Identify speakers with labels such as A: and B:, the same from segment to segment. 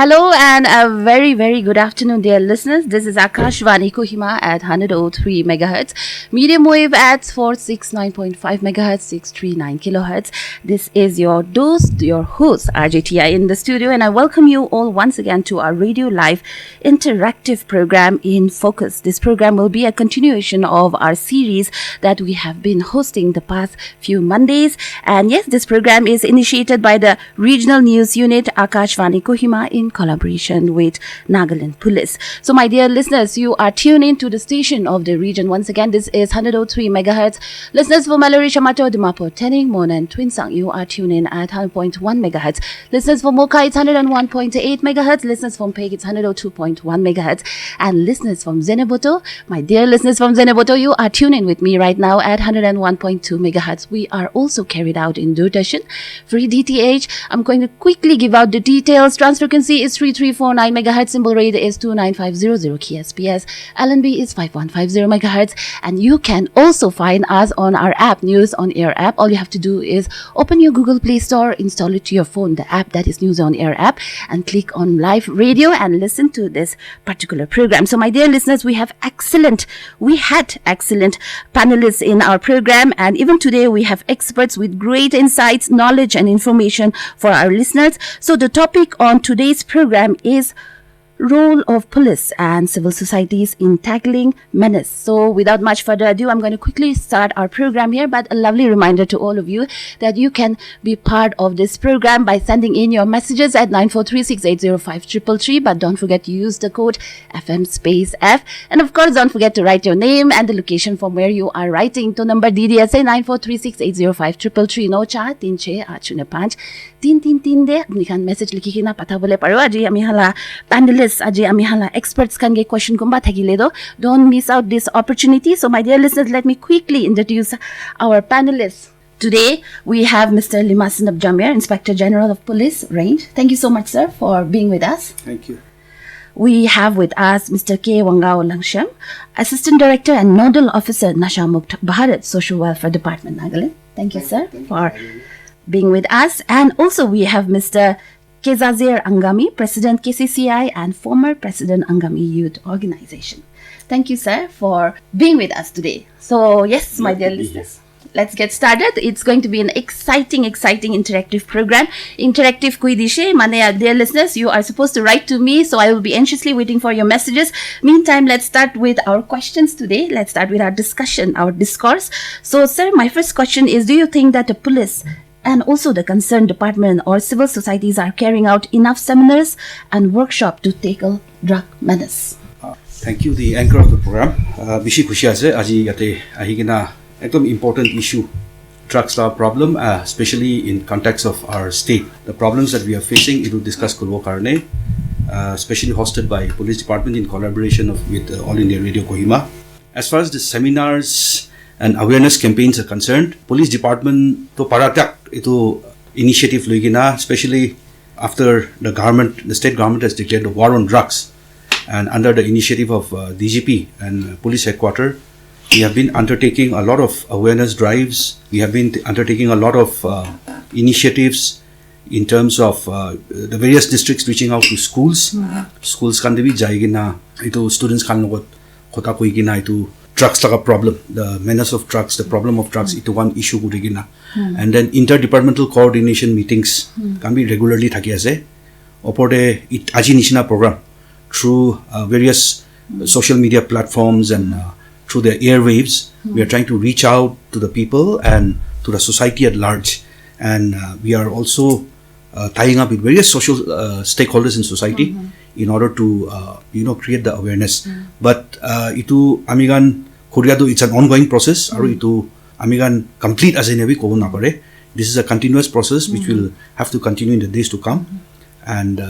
A: Hello and a very, very good afternoon, dear listeners. This is Akashvani Kohima at 103 megahertz, medium wave at 469.5 megahertz, 639 kilohertz. This is your host, RJTI in the studio, and I welcome you all once again to our Radio Live interactive program In Focus. This program will be a continuation of our series that we have been hosting the past few Mondays. And yes, this program is initiated by the Regional News Unit Akashvani Kohima in collaboration with Nagaland Police. So my dear listeners, you are tuned in to the station of the region. Once again, this is 103 megahertz. Listeners for Mallory Shamato, Dimapur, Tening, Mon and Twinsang, you are tuned in at 100.1 megahertz. Listeners for Mocha, it's 101.8 megahertz. Listeners from Peg, it's 102.1 megahertz. And listeners from Zeneboto, my dear listeners from Zeneboto, you are tuned in with me right now at 101.2 megahertz. We are also carried out in Doordarshan, free DTH. I'm going to quickly give out the details. Transfer frequency is 3349 megahertz. Symbol rate is 29500 kSPS. LNB is 5150 megahertz. And you can also find us on our app, News on Air app. All you have to do is open your Google Play Store, install it to your phone, the app that is News on Air app, and click on live radio and listen to this particular program. So my dear listeners, we had excellent panelists in our program, and even today we have experts with great insights, knowledge and information for our listeners. So the topic on today's program is role of police and civil societies in tackling menace. So without much further ado, I'm going to quickly start our program here, but a lovely reminder to all of you that you can be part of this program by sending in your messages at 9436805333, but don't forget to use the code FM_F, and of course don't forget to write your name and the location from where you are writing to number DDSA 9436805333 no cha 3685 333 de apni khan message likikina pathabole paro. Aji ami hala panelists, aji ami hala experts kan ge question kumba thakile do, don't miss out this opportunity. So my dear listeners, let me quickly introduce our panelists. Today we have Mr. Limasunep Jamir, Inspector General of Police Range. Thank you so much, sir, for being with us.
B: Thank you.
A: We have with us Mr. Wango Langsym, Assistant Director and Nodal Officer, Nasha Mukt, Bharat, Social Welfare Department, Nagaland. Thank you, sir, for being with us. And also we have Mr. Kezhazer Angami, President KCCI and former President Angami Youth Organization. Thank you, sir, for being with us today. So yes, my dear listeners, let's get started. It's going to be an exciting interactive program. Interactive kuidishe, mane dear listeners, you are supposed to write to me, so I will be anxiously waiting for your messages. Meantime, let's start with our questions today. Let's start with our discussion, our discourse. So, sir, my first question is, do you think that the police and also the concerned department or civil societies are carrying out enough seminars and workshops to tackle drug menace?
B: Thank you, the anchor of the program. Bishi khushi ase aji yate ahigina ekdom important issue, drugs law problem, especially in context of our state. The problems that we are facing, it will discuss kurbo karne, especially hosted by police department in collaboration with All India Radio Kohima. As far as the seminars and awareness campaigns are concerned, police department to paratak ito initiative luigina, especially after the state government has declared a war on drugs, and under the initiative of DGP and police headquarters, we have been undertaking a lot of awareness drives. We have been undertaking a lot of initiatives in terms of the various districts reaching out to schools. Schools kan debi jaigina ito students kan logot kota koigina ito drugs laga problem, the menace of drugs, the problem of drugs, ito one issue gurigina. And then interdepartmental coordination meetings can be regularly thaki ase. Opode aji nishina program through various social media platforms and through the airwaves, we are trying to reach out to the people and to the society at large. And we are also tying up with various social stakeholders in society in order to create the awareness. But itu amigan Koreado, it's an ongoing process. Aru itu amigan complete as in every ko na pare. This is a continuous process which will have to continue in the days to come. And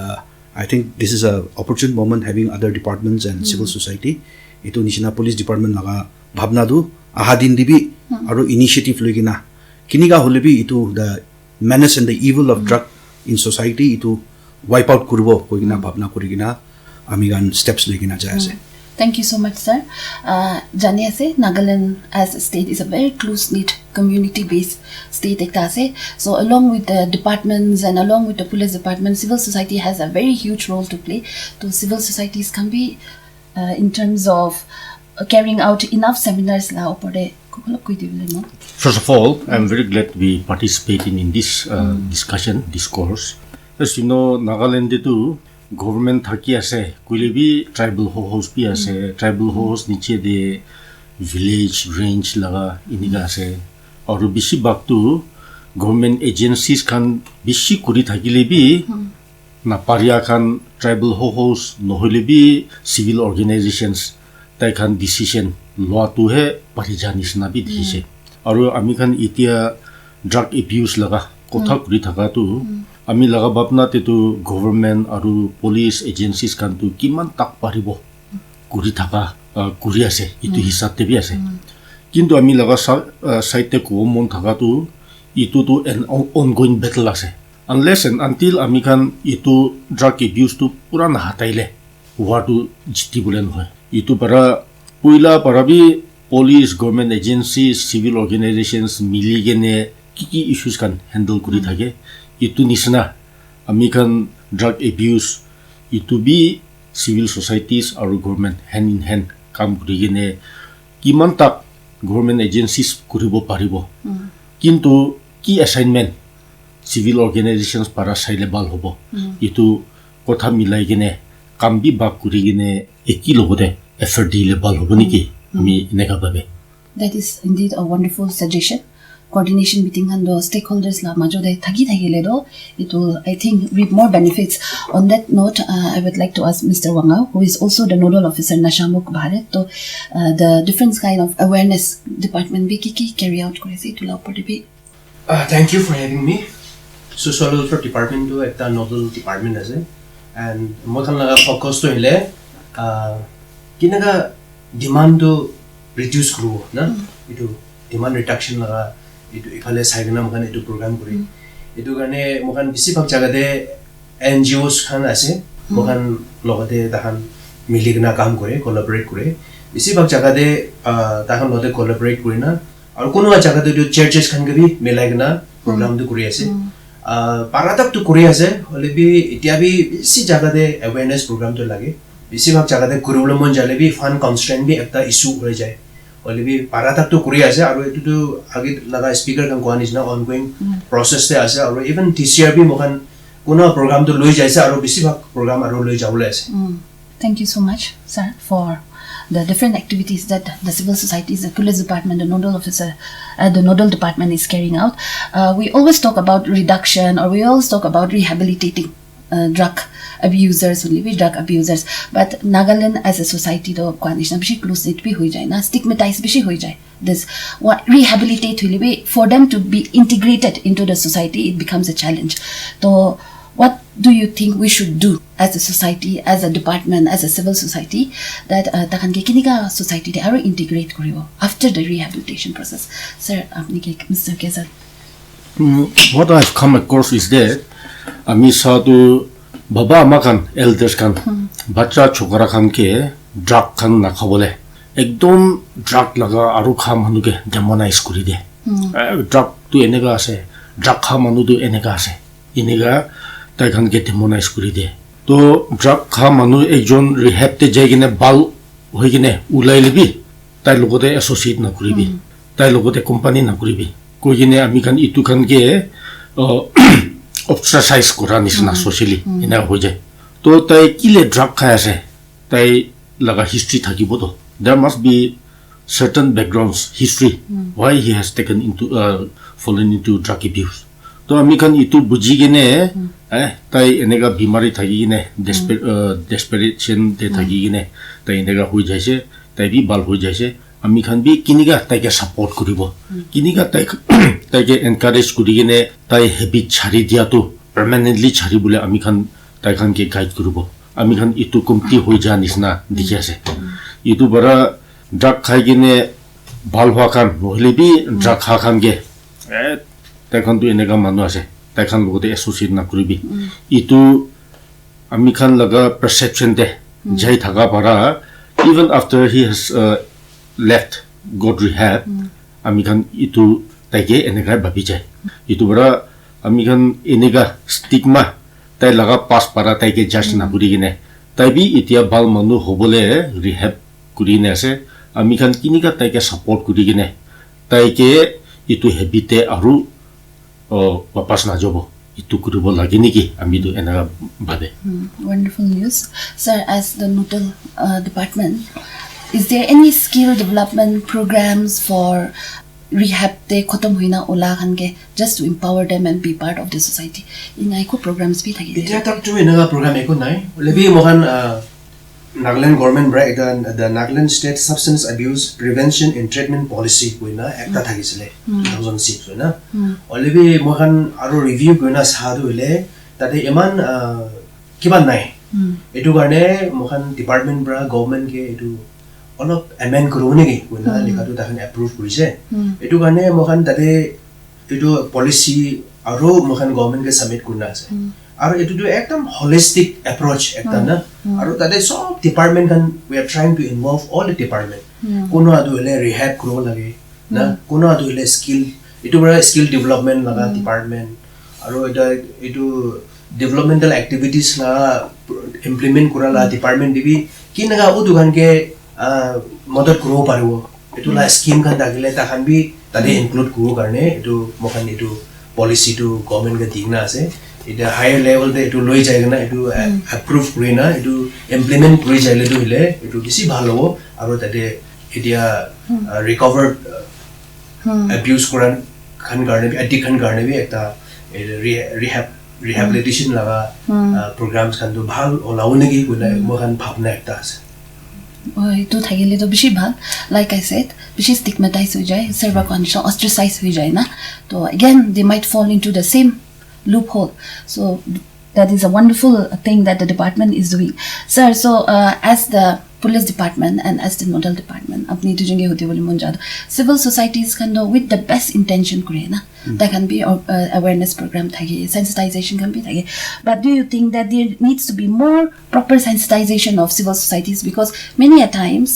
B: I think this is a opportune moment having other departments and civil society. Ito nishina police department naga bhabna du ahadin dibi aru initiative luigina kiniga holebi itu the menace and the evil of drug in society itu wipe out kurbo koigina bhabna kurigina amigan steps luigina jaise.
A: Thank you so much, sir. Jani ase Nagaland as a state is a very close-knit community-based state ekta ase. So along with the departments and along with the police department, civil society has a very huge role to play. So civil societies can be in terms of carrying out enough seminars la opore.
C: First of all, I'm very glad we participating in this discourse. As you know, Nagaland too. Government thaki ase kuile bi tribal host bi ase tribal host niche de village range laga iniga ase aru bishi baktu government agencies kan bishi kuri thakile bi na paria kan tribal host nohile bi civil organizations tai kan decision law tu he parijanis na bi dise aru ami kan itia drug abuse laga kotha kuri thaka tu ami laga bapna te tu government aru police agencies kan tu kiman tak paribo kuri thaka kuri ase itu hisab te bi ase kintu ami laga site ko mon thaka tu itu tu an ongoing battle ase unless and until ami kan itu drug abuse tu pura na hataile war tu jiti bulen hoy itu para puila para bi police government agencies civil organizations mili gene ki issues kan handle kuri thake itu nisna American drug abuse itu bi civil societies or government hand in hand kam kurigene kiman tak government agencies kuribo paribo kintu ki assignment civil organizations para sailebal hobo itu kotha milai gene kam bi bak kurigene eki logode effort dile bal hobo niki ami neka babe.
A: That is indeed a wonderful suggestion. Coordination between the stakeholders la majo de thagi thagile do it will I think reap more benefits. On that note, I would like to ask Mr. Wango, who is also the nodal officer Nasha Mukt Bharat, to the different kind of awareness department be kiki carry out korese to la opor be.
D: Thank you for having me. So social welfare department do ekta nodal department ase and mokan laga focus to ile kinaga demand to reduce kru na itu demand reduction laga itu ifale saigna mokan itu program kuri itu gane mokan bisi bhag jaga de NGOs khan ase mokan logate tahan miligna kam kore collaborate kore bisi bhag jaga de tahan logate collaborate kuri na aru kono jaga de churches khan ge bi milaigna program du kuri ase paratak tu kuri ase hole bi itia bi bisi jaga de awareness program to lage bisi bhag jaga de kuribolo mon jale bi fund constraint bi ekta issue hoi jay Olivi paratak to Korea ase aru etu tu agi laga speaker kan koan is na ongoing process te ase aru even TCRB mokan kuna program to loi jaise aru bisi bhag program aru loi jaule ase.
A: Thank you so much, sir, for the different activities that the civil societies, the police department, the nodal officer, the nodal department is carrying out. We always talk about reduction or we always talk about rehabilitating drug abusers, only drug abusers. But Nagaland as a society, though, bishi close it be hui jai na stigmatized bishi hui jai. This what rehabilitate will for them to be integrated into the society. It becomes a challenge. So, what do you think we should do as a society, as a department, as a civil society that takan ke kiniga society they are integrate koribo after the rehabilitation process? Sir, Mr. Kezhazer.
C: What I've come across is that ami sadu baba makan elders kan bacha chokara kan ke drug kan na khabole ekdom drug laga aru kha manu ke demonize kuri de drug tu enega ase drug kha manu tu enega ase inega tai kan ke demonize kuri de to drug kha manu ekjon rehab te jaigine bal hoigine ulai lebi tai logote associate na kuri bi tai logote company na kuri bi kogine ami kan itu kan ke exercise kuranis na socially ina hoje to tai kile drug khaya se tai laga history thakibo to there must be certain backgrounds history why he has taken into fallen into drug abuse to ami kan itu buji gene tai enega bimari thagi gene desperation te thagi gene tai enega hoi jaise tai bi bal hoi jaise ami kan bi kiniga tai ke support kuribo kiniga tai ke encourage kuri gene tai habit chari dia to permanently chari bole ami kan tai kan ke guide kuribo ami kan itu kumti hoi janis na dikhe ase itu bara drug khai gene bal hwa kan nohile bi drug kha kan ge tai kan tu enega manu ase tai kan logote associate na kuribi itu ami kan laga perception de jai thaga para even after he has left got rehab ami kan itu taike enega babi jai itu bara ami kan enega stigma tai laga pass para taike just na kuri gine tai bi itia bal manu hobole rehab kuri ne ase ami kan kinika taike support kuri gine taike itu habite aru wapas na jobo itu kuribo lagi niki ami do enega bade.
A: Wonderful news. Sir, as the Nodal department, is there any skill development programs for rehab te khotom hoina ola khange just to empower them and be part of the society? Inai ko programs bi thagi.
D: Itia tak tu enaga program eko nai. Lebi mohan Nagaland government bra the Nagaland State Substance Abuse Prevention and Treatment Policy koina ekta thagisile 2006 hoina. Lebi mohan aro review koina sadu ile tate eman kiban nai. Etu garne mohan department bra government ke etu অলপ এমেন কৰিব নেকি কোনা লিখাটো তাখন approve কৰিছে এটো কাৰণে মখান তাতে এটো পলিসি আৰু মখান গভৰ্নমেন্ট কে সাবমিট কৰনা আছে আৰু এটো একদম হোলিস্টিক এপ্ৰোচ একটা না আৰু তাতে সব department kan we are trying to involve all the department কোনো আদু হলে ৰিহেব কৰিব লাগে না কোনো আদু হলে স্কিল এটো বড় স্কিল ডেভেলপমেন্ট লাগা ডিপাৰ্টমেন্ট আৰু এটো ডেভেলপমেন্টাল এক্টিভিটিজ লা ইমপ্লিমেন্ট কৰালা ডিপাৰ্টমেন্ট দিবি কিনগা ও দুকান কে মদত কৰিব পাৰিব এটো লা স্কিম খান থাকিলে তাখান বি তাতে ইনক্লুড কৰিব কাৰণে এটো মখান এটো পলিসি টু গভৰ্নমেন্ট কে দিগনা আছে এটা হায়াৰ লেভেল তে এটো লৈ যায় না এটো এপ্ৰুভ কৰি না এটো ইমপ্লিমেন্ট কৰি যাইলে তো হলে এটো বেছি ভাল হ'ব আৰু তাতে এতিয়া ৰিকভাৰ্ড abuse কৰান খান কাৰণে এডিকশন কাৰণে বি এটা ৰিহেবিলিটেশন লাগা প্ৰগ্ৰামছ খান তো ভাল ওলাও নেকি কইলা মখান ভাবনা একটা আছে
A: to thagile to bishi bhal like I said bishi stigmatized ho jay server condition ostracized ho jay na to again they might fall into the same loophole so that is a wonderful thing that the department is doing sir so as the police department and as the Nodal department apni to jinge hote bole mon jado civil societies can do with the best intention kore na that can be awareness program thage sensitization can be thage but do you think that there needs to be more proper sensitization of civil societies because many a times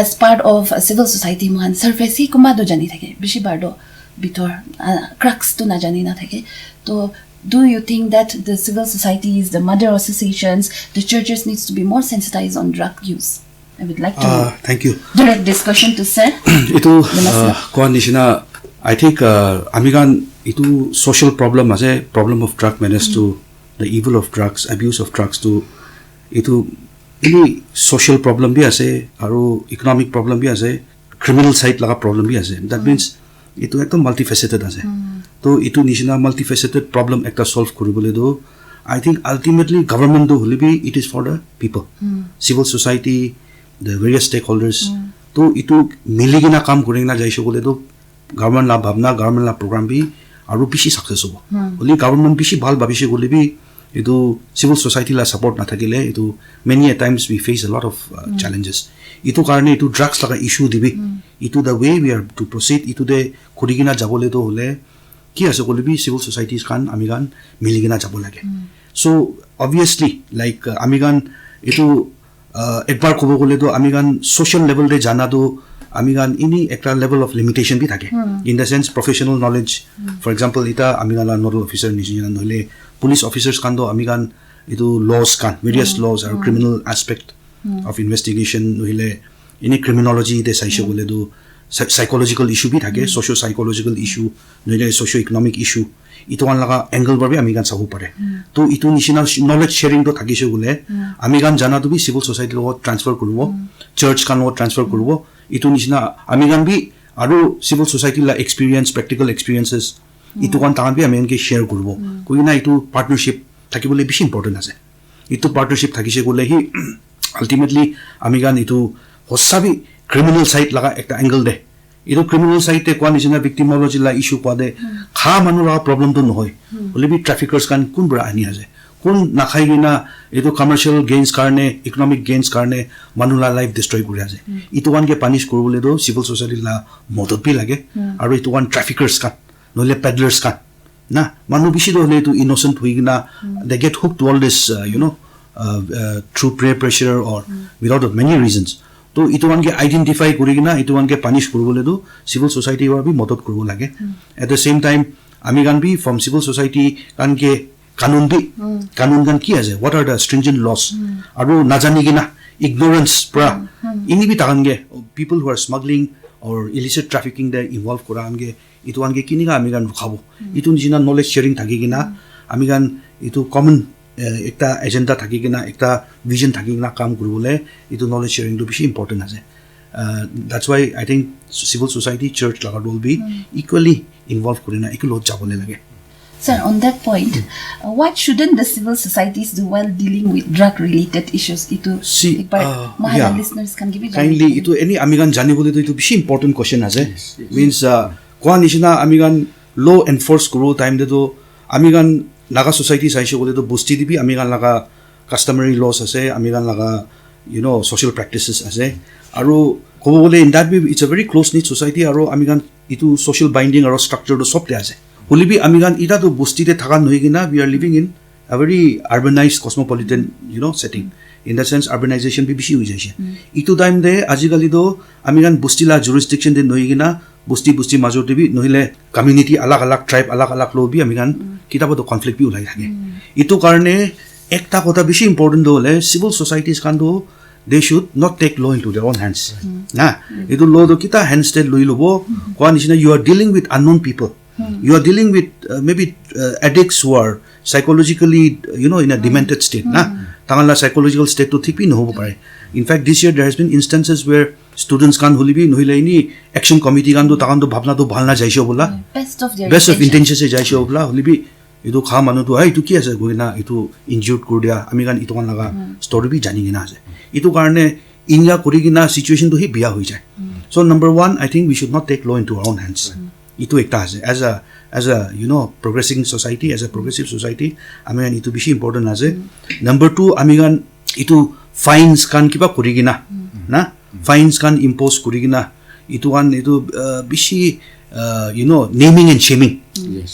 A: as part of a civil society man surface hi kuma do jani thage bishi bardo bitor crux to na jani na thage to do you think that the civil societies the mother associations the churches needs to be more sensitized on drug use I would like to
B: thank you
A: direct discussion to sir
B: ito condition I think amigan itu social problem as a problem of drug menace to the evil of drugs abuse of drugs to itu ini social problem bi ase aru economic problem bi ase criminal side laga problem bi ase that means itu ekdom multifaceted ase to itu nishina multifaceted problem ekta solve koribole do I think ultimately government do holibi it is for the people civil society the various stakeholders to itu miligina kam korina jaise bole do government la bhavna government la program bi aru bishi success hobo only government bishi bhal babise gole bi itu civil society la support na thakile itu many a times we face a lot of challenges itu karone itu drugs laga issue dibi itu the way we are to proceed itu de khurigina jabole do hole ki ase gole bi civil societies kan amigan miligina jabo lage so obviously like amigan itu ekbar kobo gole do amigan social level de jana do amigan ini ekta level of limitation bi thake in the sense professional knowledge for example ita amigan la nodal officer nijina nole police officers kan do amigan itu laws kan various laws or criminal aspect of investigation nole ini criminology de saise gole do psychological issue bi thake socio psychological issue nole socio economic issue itu an laga angle bar bi amigan sabu pare to itu nishina knowledge sharing to thakise gole amigan jana to bi civil society lo transfer koribo church kan lo transfer koribo itu nishina amigan bi aru civil society la experience practical experiences itu kan tan bi amigan ke share koribo koina itu partnership thakibole bishi important ase itu partnership thakise gole hi ultimately amigan itu hosabi criminal side laga ekta angle de itu criminal side te kwa nishina victimology la issue kwa de kha manu la problem to nohoy hole bi traffickers kan kun bra ani ase kun nakhai gina itu commercial gains karne economic gains karne manu la life destroy kori ase itu one ke punish korobole do civil society la modot bi lage aru itu one traffickers kan nole peddlers kan na manu bishi do hole itu innocent hui gina they get hooked to all this through peer pressure or without of many reasons তো ইটোৱানকে identify কৰি কিনা ইটোৱানকে punish কৰিবলেতো civil society B মদত কৰিব লাগে at the same time আমি গান B from civil society কানকে কানুন গান কি আছে what are the stringent laws আৰু নাজানি কিনা ignorance pra ini bi tagange people who are smuggling or illicit trafficking there involved korange ituange kiniga amigan rukhabo itun jina knowledge sharing thakigina amigan itu common ekta agenda thakigina ekta vision thakigina kam kuribole itu knowledge sharing to bishi important ase that's why I think civil society church laga will be equally involved kurina equal jabole lage.
A: Sir, on that point, what shouldn't the civil societies do while dealing with drug-related issues? Ito, listeners can give it.
B: Kindly, ito any amigan jani bole to ito bishi important question ase. Means kwa nishina amigan law enforce kuro time de to amigan naga society saishe bole to bosti dibi amigan laga customary laws ase amigan laga social practices ase. Aru kobo bole in that way it's a very close knit society aru amigan itu social binding aru structure to sob de ase. Holibi amigan ita to bostite thakan hoigina we are living in a very urbanized cosmopolitan setting in that sense urbanization bi bishi hoi jaise itu time de ajigali do amigan bostila jurisdiction de noigina bosti major de bi nohile community alag tribe alag lo bi amigan kitabo to conflict bi ulai thake itu karone ekta kotha bishi important do hole civil societies kan do they should not take law into their own hands na itu law do kita hands te loi lobo kwa nishina you are dealing with unknown people. You are dealing with maybe addicts who are psychologically, in a demented state. Tangala psychological state to thipi no hobo pare. In fact, this year there has been instances where students can holibi nohile ini action committee kan do takan do bhabna do bhalna jaisho bola. Best of intentions se jaisho bola holibi itu kha manu to hai itu ki ase goina itu injured kur dia ami kan itu kan laga story bi jani gina ase. Itu karone inga kori gina situation to hi biya hoi jay. So number 1 I think we should not take law into our own hands. Itu ekta ase as a progressive society amigan itu bishi important ase. Number 2 amigan itu fines kan kiba kurigina na fines kan impose kurigina itu kan itu bishi naming and shaming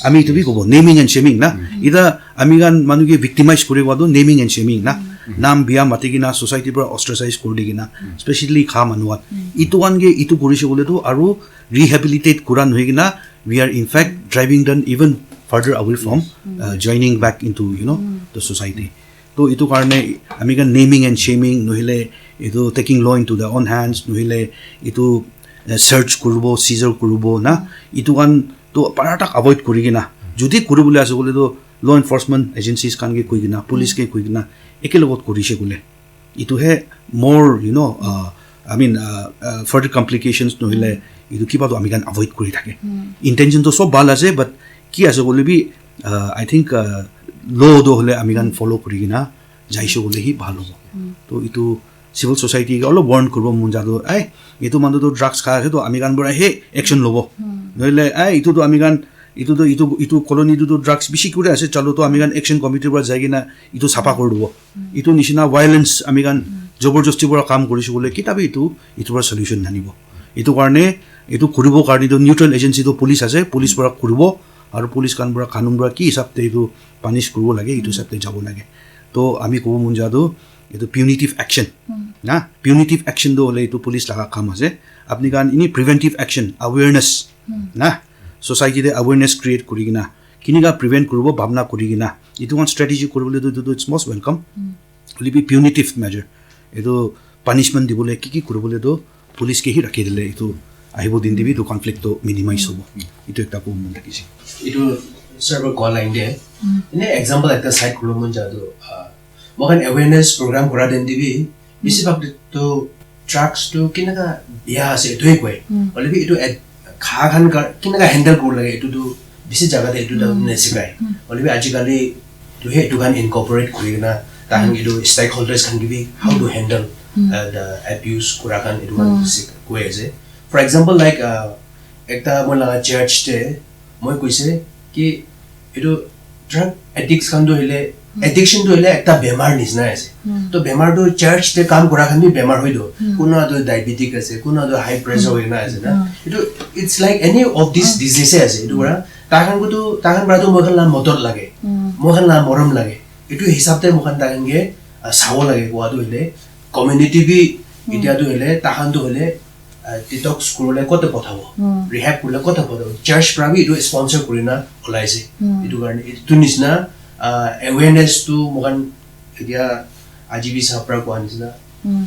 B: ami itu bi kobo naming and shaming na ida amigan manuge victimize kuriwa do naming and shaming na nam biya matigina society pura ostracize kurdigina especially kha manuat itu ange itu kurishe bole to aru rehabilitate kuran hoigina we are in fact driving them even further away from joining back into the society. To itu karone amigan naming and shaming nohile itu taking law into their own hands nohile itu search kurubo seizure kurubo na itu kan to paratak avoid kurigina jodi kuribole ase bole to law enforcement agencies kan ge koigina police ke koigina ekelogot korise gole itu he more I mean further complications nohile itu kiba to amigan avoid kori thake intention to sob bal ase but ki ase bole bi I think law do hole amigan follow kurigina jaisho bole hi bhalo to itu civil society ga olo warn korbo munja do ai itu mando to drugs kha ase to amigan bora he action lobo noile ai itu to amigan itu colony to drugs bishi kure ase chalo to amigan action committee bora jaigina itu sapa kor dobo itu nishina violence amigan জবৰদস্তি বৰা কাম কৰিছো বলে কিতাবে itu Bora solution নানিব itu কাৰণে itu কৰিব কাৰণে তো neutral agency তো police আছে পুলিশ বৰা কৰিব আৰু পুলিশ কান বৰা কানুন বৰা কি হিচাপতে itu পানিশ কৰিব লাগে itu হিচাপতে যাব লাগে তো আমি কব মন যাদো itu punitive action না punitive action do হলে itu পুলিশ লাগা কাম আছে আপনি কান ইনি preventive action awareness না সোসাইটিতে awareness create কৰি কিনা কিনিগা প্ৰিভেন্ট কৰিব ভাবনা কৰি কিনা itu one strategy কৰিবলৈ তো it's most welcome will be punitive measure edo punishment dibole ki kuribole do police ke hi rakhi dile itu ahibo din dibi to conflict to minimize hobo itu ekta ko mon rakise
D: itu server call line de ine example ekta site kulo mon jado mohan awareness program kora den dibi bisi bak to drugs to kinaga biya ase doi koi olebi itu kha khan kinaga handle kor lage itu to bisi jaga de itu da nesikai olebi ajikali to he to kan incorporate kurina tahan itu stakeholders can give how to handle the abuse kurakan itu kan koi ase for example like ekta mola church te moi koise ki itu drug addicts kan do hele addiction do hele ekta bemar nisna ase to bemar do church te kam kurakan bi bemar hoi do kuna do diabetic ase kuna do high pressure hoina ase na itu it's like any of these diseases ase itu bra tahan bra to mohan la motor lage mohan la moram lage itu hisab te mohan tahange sawo lage kwa do hele community bi এতিয়া তো হলে তাহান তো হলে detox kurule kota pothabo rehab kurule kota pothabo church prabi itu sponsor kurina olaise itu garne itu nisna awareness tu mokan dia ajibi sapra ko anisna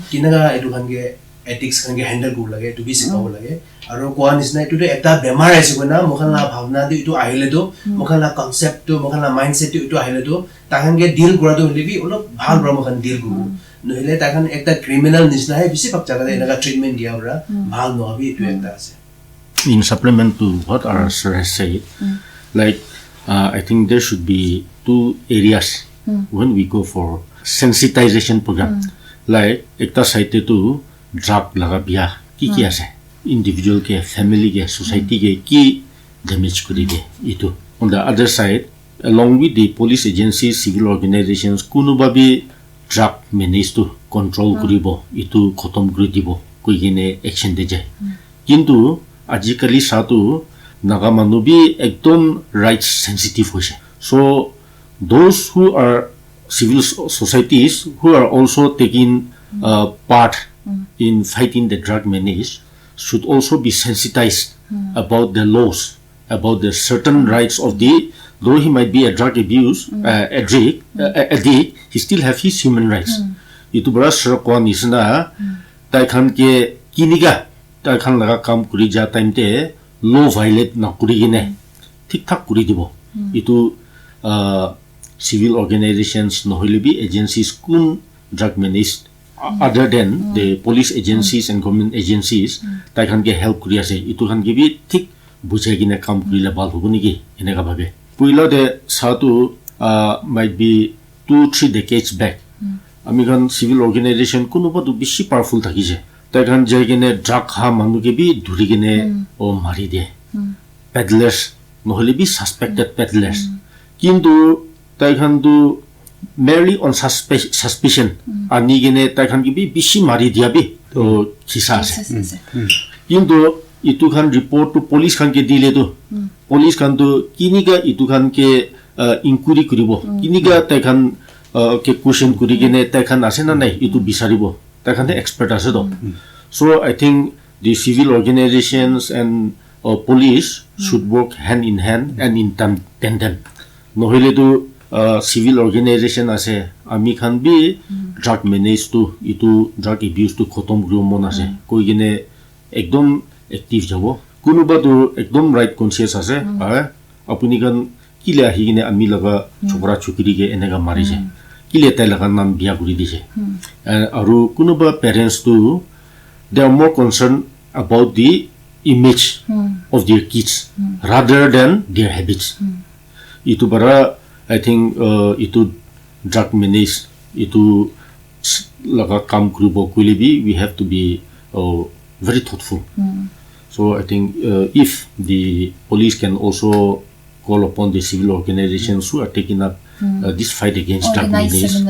D: kinaga itu kange ethics kange handle kur lage itu bi sikabo lage aro ko anisna itu eta bemar aise kona mokan la bhavna tu itu ahile to mokan la concept to mokan la mindset to itu ahile to tahange deal kura to lebi olop bhal bra mokan deal kuru নহলে তাখন একটা criminal নিছনা হে বেছি পাক জাগাতে এনেকা treatment দিয়া ওরা ভাল নহবি এটো একটা আছে
C: in supplement to what our sir has said like I think there should be two areas when we go for sensitization program like ekta side to drug laga bia ki ase individual ke family ke society ke ki damage kurige ito on the other side along with the police agencies civil organizations kuno babi drug menace to control koribo itu khotom kori dibo koi gene action de jay kintu ajikali satu naga manubi ekdom rights sensitive hoise so those who are civil societies who are also taking part in fighting the drug menace should also be sensitized about the laws about the certain rights of the though he might be a drug abuse addict he still have his human rights itu bara srakwa nisna tai khan ke kiniga tai khan laga kam kuri ja time te law violate na kuri gine thik thak kuri dibo itu civil organizations nohile bi agencies kun drug menace other than the police agencies and government agencies tai khan ke help kuri ase itu khan ke bi thik bujai gine kam kuri la bal hobuni ki enega bhabe puila de satu might be 2-3 decades back American civil organization kuno pa du bishi powerful thakise tai khan jai gene drug ha manu ke bi dhuri gene o mari de peddlers nohole bi suspected peddlers kintu tai khan du merely on suspicion ani gene tai khan ke bi bishi mari dia bi to khisa ase kintu itu khan report to police khan ke dile to police khan to kiniga itu khan ke inquiry kuribo kiniga tai khan ke question kuri gene tai khan ase na nai itu bisaribo tai khan expert ase do so I think the civil organizations and police should work hand in hand and in tandem nohile to civil organization ase ami khan bi drug menace to itu drug abuse to khotom gromon ase koi gene ekdom active jabo kunuba to ekdom right conscious ase apuni kan kile ahi gine ami laga chokra chukiri ke enega mari je kile tai laga nam biya guri dise aru kunuba parents to they are more concerned about the image of their kids rather than their habits itu bara I think itu drug menace itu laga kam kribo kulibi we have to be very thoughtful so I think if the police can also call upon the civil organizations who are taking up this fight against drug menace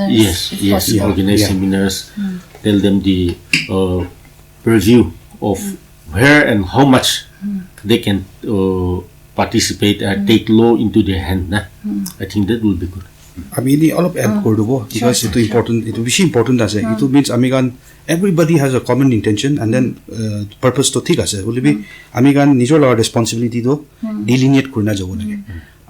C: organize seminars tell them the preview of where and how much they can participate and take law into their hand I think that will be good
B: আমি ini all of add kordubo because itu important itu bishi important ase itu means amigan everybody has a common intention and then purpose to thik ase holibi amigan nijor la responsibility to delineate kurna jabo lage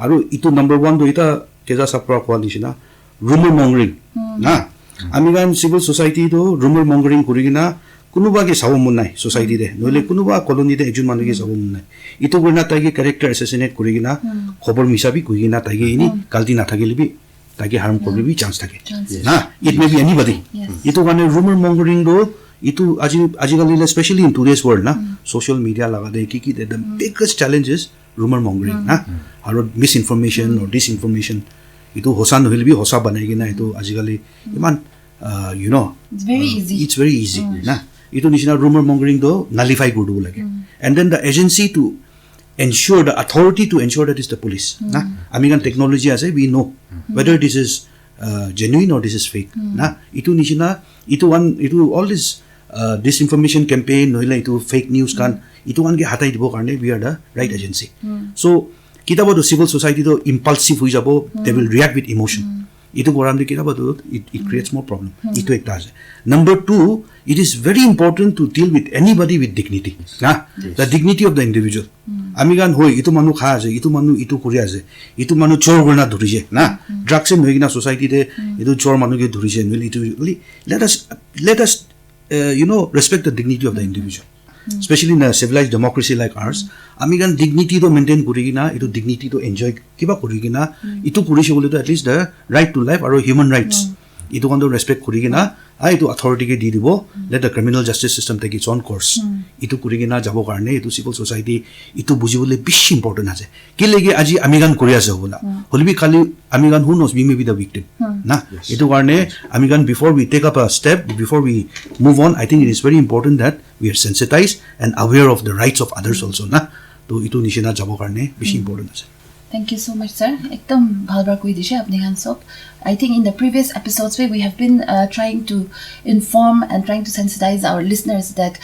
B: aru itu number 1 do ita keja sapra quality na rumor mongering na amigan civil society to rumor mongering kurigina kunuba ke sawo mun nai society de noile kunuba colony de ekjon manu ke sawo mun nai itu gurna taige character assassinate kurigina khobor misabi kuigina taige ini galti na thagelibi ताकि harm korle bi chance thake na it may be anybody itu gane rumor mongering do itu ajikali especially in today's world na social media laga de ki the biggest challenge is rumor mongering na aro misinformation or disinformation itu hosa nohile bi hosa banai gina itu ajikali iman you know it's very easy na itu nishina rumor mongering do nullify kordu lage and then the agency to ensure the authority to ensure that is the police na amigan technology ase we know whether this is genuine or this is fake na itu nishina itu all this disinformation campaign nohila itu fake news kan itu one ge hatai dibo karne we are the right agency so kitabo the civil society to impulsive hoi jabo they will react with emotion Itu goram de kira badu it creates more problem. Itu ekta ase. Number 2, it is very important to deal with anybody with dignity. Na the dignity of the individual. Amigan hoi itu manu kha ase, itu manu itu kori ase, itu manu chor gorna dhurise na drugs in hoigina society de itu chor manu ke dhurise nuli itu let us respect the dignity of the individual. Especially in a civilized democracy like ours, amigan dignity to maintain kurigina, itu dignity to enjoy kiba kurigina, itu kurishi bole to at least the right to life or human rights. Itu kondo respect kurigina, itu authority ke di dibo, let the criminal justice system take its own course. Itu kurigina jabo karne, itu civil society, itu buji bole bish important ase. Kilege aji amigan korea se hola. Holibi kali amigan who knows we may be the victim. Na itu karne amigan before we take up a step, before we move on, I think it is very important that we are sensitized and aware of the rights of others also. Na to itu nishina jabo karne bish important ase.
A: Thank you so much, sir. Ekdam bhalbar koi dishe apne khan sob. I think in the previous episodes where we have been trying to inform and trying to sensitize our listeners that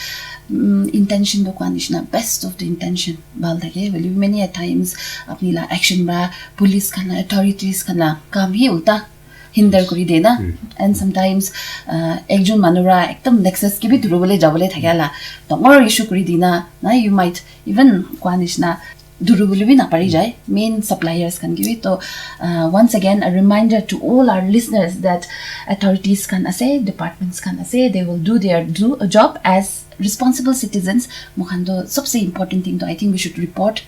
A: intention do kwanishna best of the intention bal thake will many a times apni la action ba police kana authorities kana kam hi ulta hinder kuri dena and sometimes ekjon manura ekdam nexus ke bi durobole jabole thakala tomor issue kuri dina na you might even kwanishna durubuli na pari jai main suppliers can give it. So once again a reminder to all our listeners that authorities can say, departments can say, they will do their job as responsible citizens. Mukhando सबसे important thing to I think we should report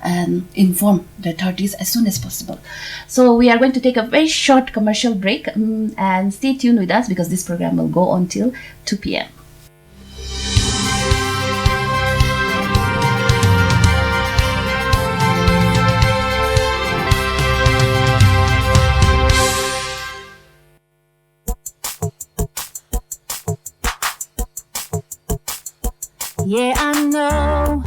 A: and inform the authorities as soon as possible. So we are going to take a very short commercial break and stay tuned with us because this program will go on till 2 p.m.
E: Yeah, I know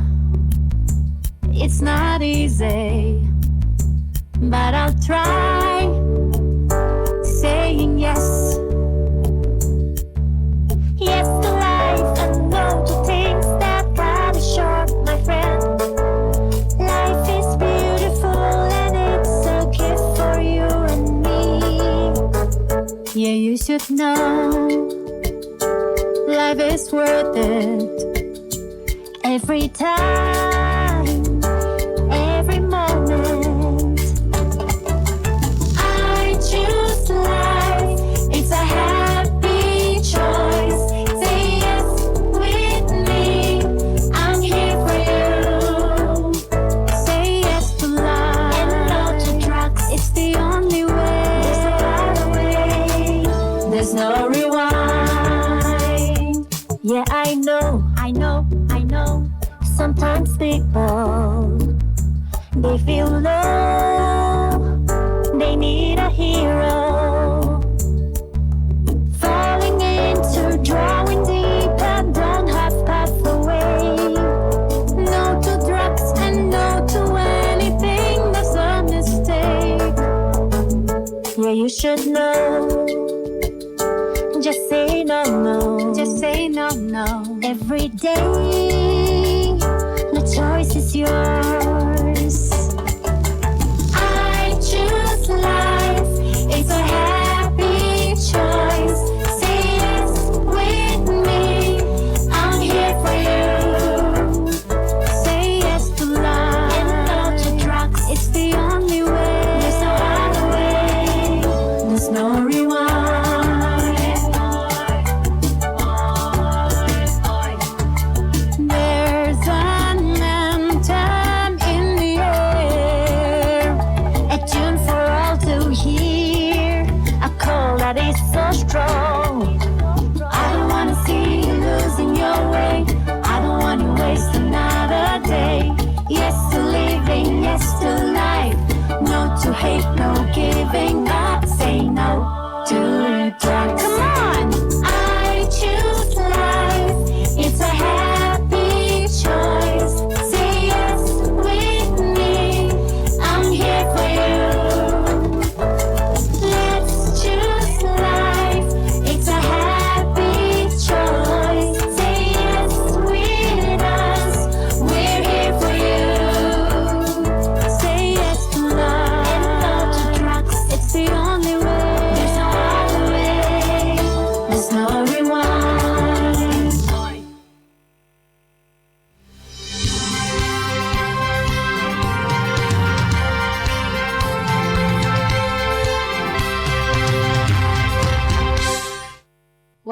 E: it's not easy, but I'll try saying yes. Yes to life and no to things that got short, my friend. Life is beautiful and it's a gift for you and me. Yeah, you should know life is worth it. Every time, every moment, I choose life. It's a happy choice. Say yes with me. I'm here for you. Say yes to life and no to drugs. It's the only way. There's no other way. There's no rewind. Yeah, I know. Sometimes people, they feel low, they need a hero. Falling into drawing deep and don't have pathway. No to drugs and no to anything that's a mistake. Yeah, you should know. Just say no, no. Just say no, no. Every day, the choice is yours. I choose life. It's a happy choice. Say yes with me. I'm here for you. Say yes to life and no to drugs. It's the only way. There's no other way. There's no rewind. There's an entire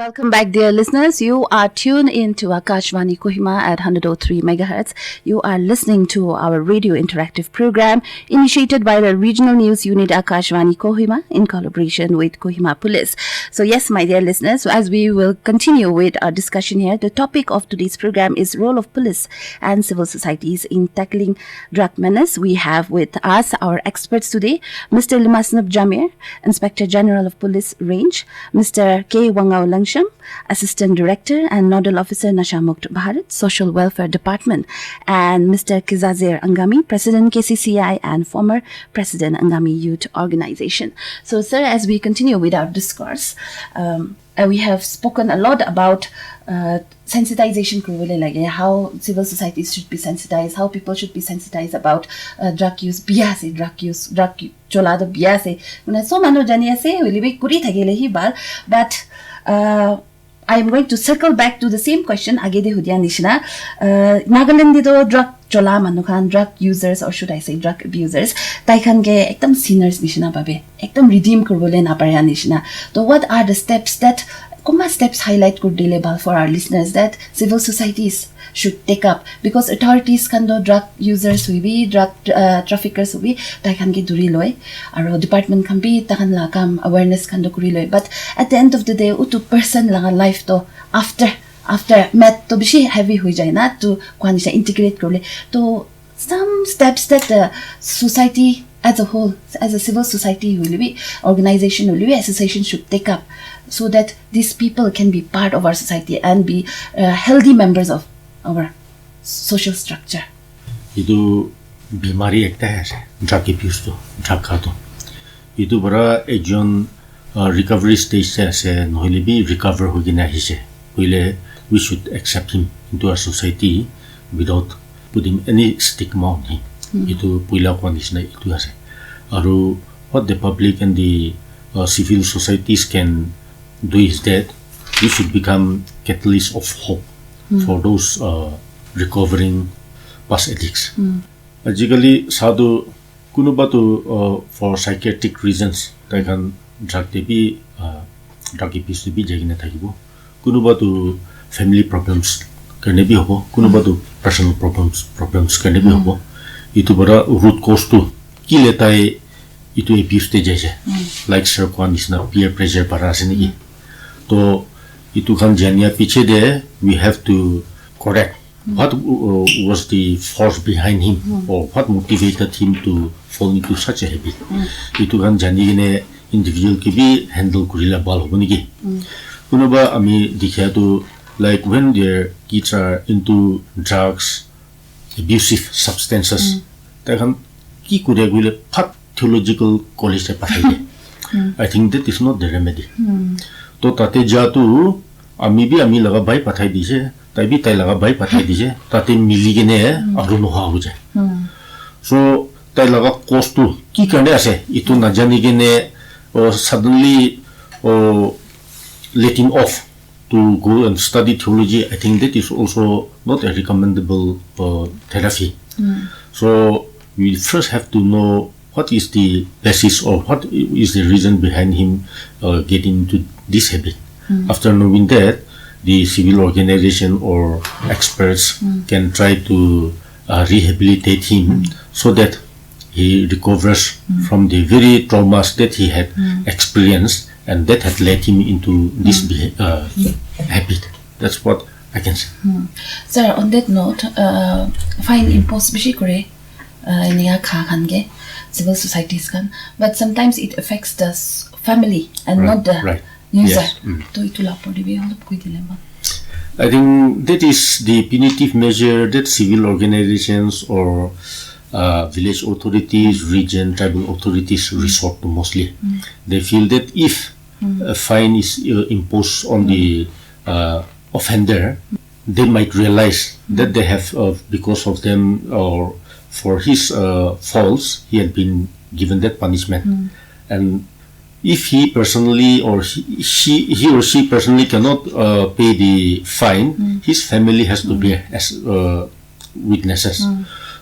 A: Welcome back, dear listeners. You are tuned in to Akashvani Kohima at 103 megahertz. You are listening to our radio interactive program initiated by the Regional News Unit Akashvani Kohima in collaboration with Kohima Police. So yes, my dear listeners, as we will continue with our discussion here, the topic of today's program is role of police and civil societies in tackling drug menace. We have with us our experts today, Mr. Limasunep Jamir, Inspector General of Police Range, Mr. K. Wango Langsym, Assistant Director and Nodal Officer Nasha Mukt, Bharat, Social Welfare Department, and Mr. Kezhazer Angami, President KCCI and former President Angami Youth Organization. So, sir, as we continue with our discourse, we have spoken a lot about sensitization, like how civil societies should be sensitized, how people should be sensitized about drug use, drug cholado biase. So mano jani ase, will be kuri thagele hi bar, but I am going to circle back to the same question. Agede hudia nishna Nagaland dido drug chola manukhan, drug users, or should I say drug abusers, taikan ge ekdam sinners nishna babe, ekdam redeem kurbole na parya nishna. So what are the steps that Kuma steps highlight could deliver for our listeners that civil societies should take up, because authorities can do drug users will be, drug traffickers will be, they can get duri loy, our department can be, takan la kam awareness can do kuri loy. But at the end of the day, utu person lang life to after met to bishi heavy hui jay na to kwanisha integrate kurle to some steps that the society as a whole, as a civil society will be, organization will be, association should take up, so that these people can be part of our society and be healthy members of our social structure.
C: Idu bimari ekta hai drug abuse to drug khato. Idu bara ekjon recovery stage se ase nohile bi recover hogina hise. Hoile we should accept him into our society without putting any stigma on him. Itu puila condition itu ase. Aru what the public and the civil societies can do is that we should become catalysts of hope for those recovering past addicts. Ajikali sadhu kunuba to for psychiatric reasons they can drug abuse to be jagina thakibo. Kunuba to family problems karne bhi hobo. Kunuba to personal problems karne bhi hobo. Itu bara root cause to ki leta hai itu abuse te jaise like sir kwan is na peer pressure para asini to itu kan jania piche de we have to correct what was the force behind him or what motivated him to fall into such a habit. Itu kan jani gine individual ki bhi handle kurila bal hoboni ki kunoba ami dikhya to like when their kids are into drugs, abusive substances, they can ki kure gule phat theological college se pathai. I think that is not the remedy. To tate jatu ami laga bhai pathai dise, tai bi tai laga bhai pathai dise, tate mili gene aru noha ho jaye. So tai laga cost to ki karne ase itu na jani gene suddenly letting off to go and study theology. I think that is also not a recommendable therapy. So we first have to know what is the basis or what is the reason behind him getting into this habit. After knowing that, the civil organization or experts can try to rehabilitate him so that he recovers from the very traumas that he had experienced and that had led him into this habit. That's what I can say.
A: Sir, on that note, fine impose bishi kore niya khange civil societies kan, but sometimes it affects the family and not the user. To itu lapor di biar koi dilemma.
C: I think that is the punitive measure that civil organizations or village authorities, region, tribal authorities resort to mostly. They feel that if a fine is imposed on the offender, they might realize that they have, because of them or for his faults, he had been given that punishment. And if he personally or he or she personally cannot pay the fine, his family has to bear as witnesses.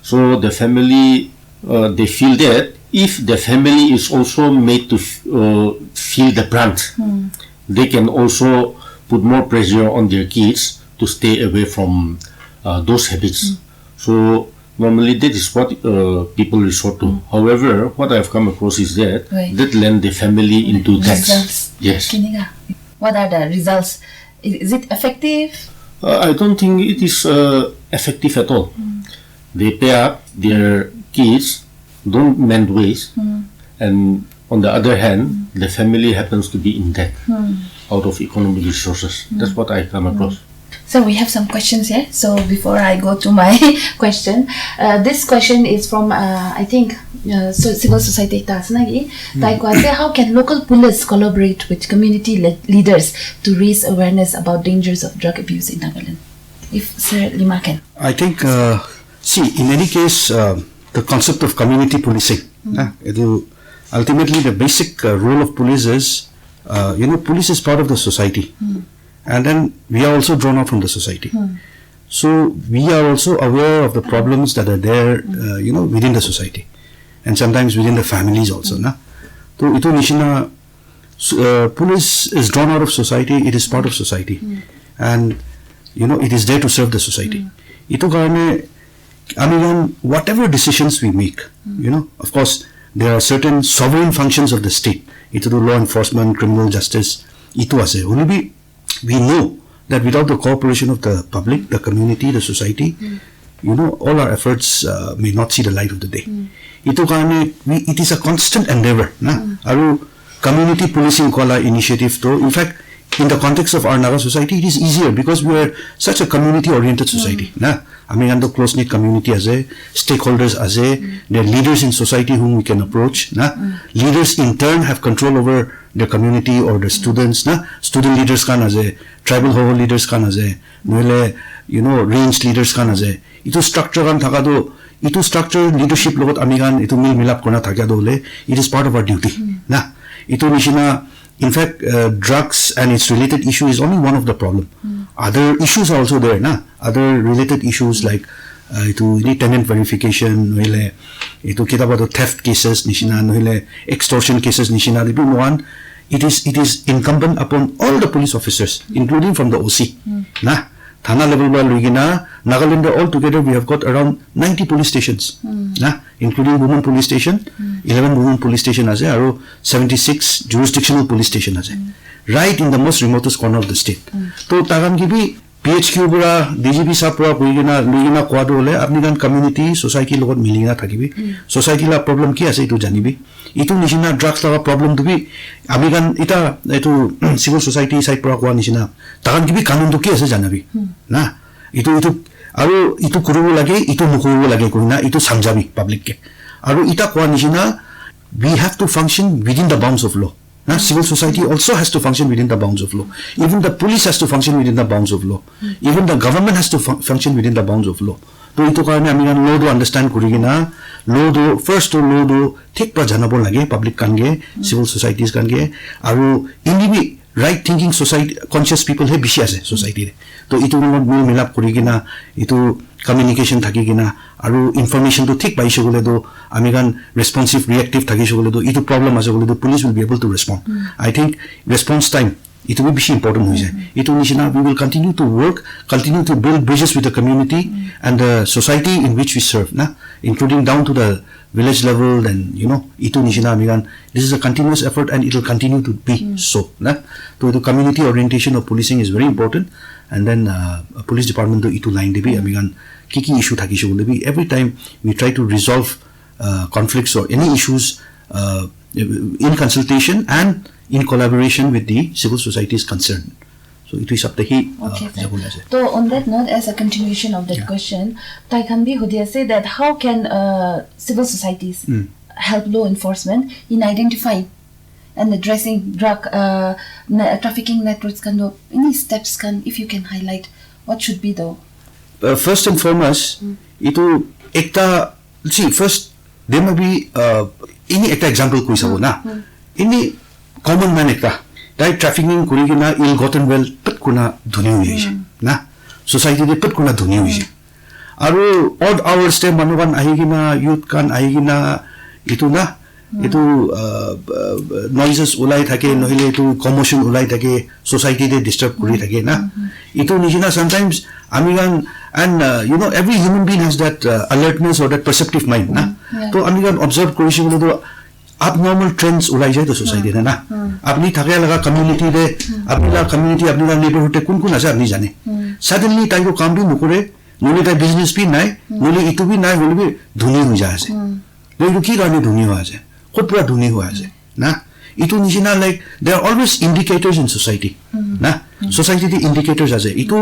C: So the family, they feel that if the family is also made to feel the brunt, they can also put more pressure on their kids to stay away from those habits. So normally that is what people resort to. However, what I've come across is that that land the family into that.
A: Results.
C: Yes.
A: What are the results? Is it effective?
C: I don't think it is effective at all. They pay up their kids, don't mend ways, and on the other hand, the family happens to be in debt out of economic resources. That's what I come across.
A: So we have some questions here. So before I go to my question, this question is from I think civil society Tasnagi. How can local police collaborate with community leaders to raise awareness about dangers of drug abuse in Nagaland? If Sir Lima can.
B: I think see, in any case, the concept of community policing. Ultimately, the basic role of police is, police is part of the society. And then we are also drawn out from the society. So we are also aware of the problems that are there, within the society, and sometimes within the families also. So ito nishina, police is drawn out of society. It is part of society, and it is there to serve the society. Ito karane, whatever decisions we make, of course there are certain sovereign functions of the state. Ito law enforcement, criminal justice. Ito ase. Only we know that without the cooperation of the public, the community, the society, all our efforts may not see the light of the day. It is a constant endeavor. Aru community policing kola initiative to, in fact, in the context of our Naga society, it is easier because we are such a community-oriented society. And the close-knit community as a stakeholders as a, there are leaders in society whom we can approach. Leaders in turn have control over the community or the students. Student leaders can as a, tribal hall leaders can as a, range leaders can as a. Ito structure kan thakado, ito structure leadership logot amigan ito milap kona thakado le. It is part of our duty. Ito nishina. In fact, drugs and its related issue is only one of the problem. Other issues are also there. Other related issues like tenant verification, theft cases, extortion cases. It is incumbent upon all the police officers, including from the OC. Thana level ba Luigina, Nagaland altogether we have got around 90 police stations, including women police station, 11 women police station as a, 76 jurisdictional police station as a, right in the most remotest corner of the state. So Tagan gibi PHQ bura DGP sapra Luigina quadro le apnigan community society logot milina thakibi. Society la problem ki ase itu janibi. Itu nishina drugs la problem to be amigan ita itu civil society side pra kwa nishina tagan gibi kanun to ki ase janabi. Itu aru itu kurubo lage itu nukurubo lage kurina itu samjabi public ke. Aru ita kwa nishina we have to function within the bounds of law. Civil society also has to function within the bounds of law. Even the police has to function within the bounds of law. Even the government has to function within the bounds of law. So ito karane amigan law do understand kurigina, law do first to law do thik pra janabo lage public kange, civil societies kange, aru indivi right thinking society conscious people he bishi ase society re. To ito ngot mil milap kurigina, ito communication thakigina, aru information to thik paishe gole do amigan responsive reactive thakishe gole do ito problem ase gole do police will be able to respond. I think response time it will be important hoye jay. Ito nishina we will continue to work, continue to build bridges with the community and the society in which we serve, including down to the village level. And ito nishina amigan this is a continuous effort and it will continue to be so. So the community orientation of policing is very important. And then police department to ito line debi amigan kiki issue thakishe gole bi every time we try to resolve conflicts or any issues in consultation and in collaboration with the civil societies concerned. So it is up to he.
A: So on that note, as a continuation of that question, Taikambi Hudia say that how can civil societies help law enforcement in identifying and addressing drug trafficking networks? Any steps if you can highlight what should be the
B: first and foremost, ito ekta first there may be any ekta example koi sabo na. Ini common man ekta right trafficking kurigina ill gotten well pat kuna dhuni hoye na society de pat kuna dhuni hoye. Aru odd hours te manuban ahigina youth kan ahigina ito na etu noises ulai thake nohile etu commotion ulai thake society de disturb kuri thake na etu nijina sometimes amigan and you know every human being has that alertness or that perceptive mind na to amigan observe korishi bole to abnormal trends ulai jai to society na apni thake laga community de apni community apni neighborhood te kun kun ase apni jane suddenly tai ko kam bhi nukore noli ta business bhi nai noli itu bhi nai holi bhi dhuni ho jaase lekin ki garne dhuni ho ase khud pura dhuni ho ase na itu nishina like there are always indicators in society na society the indicators ase itu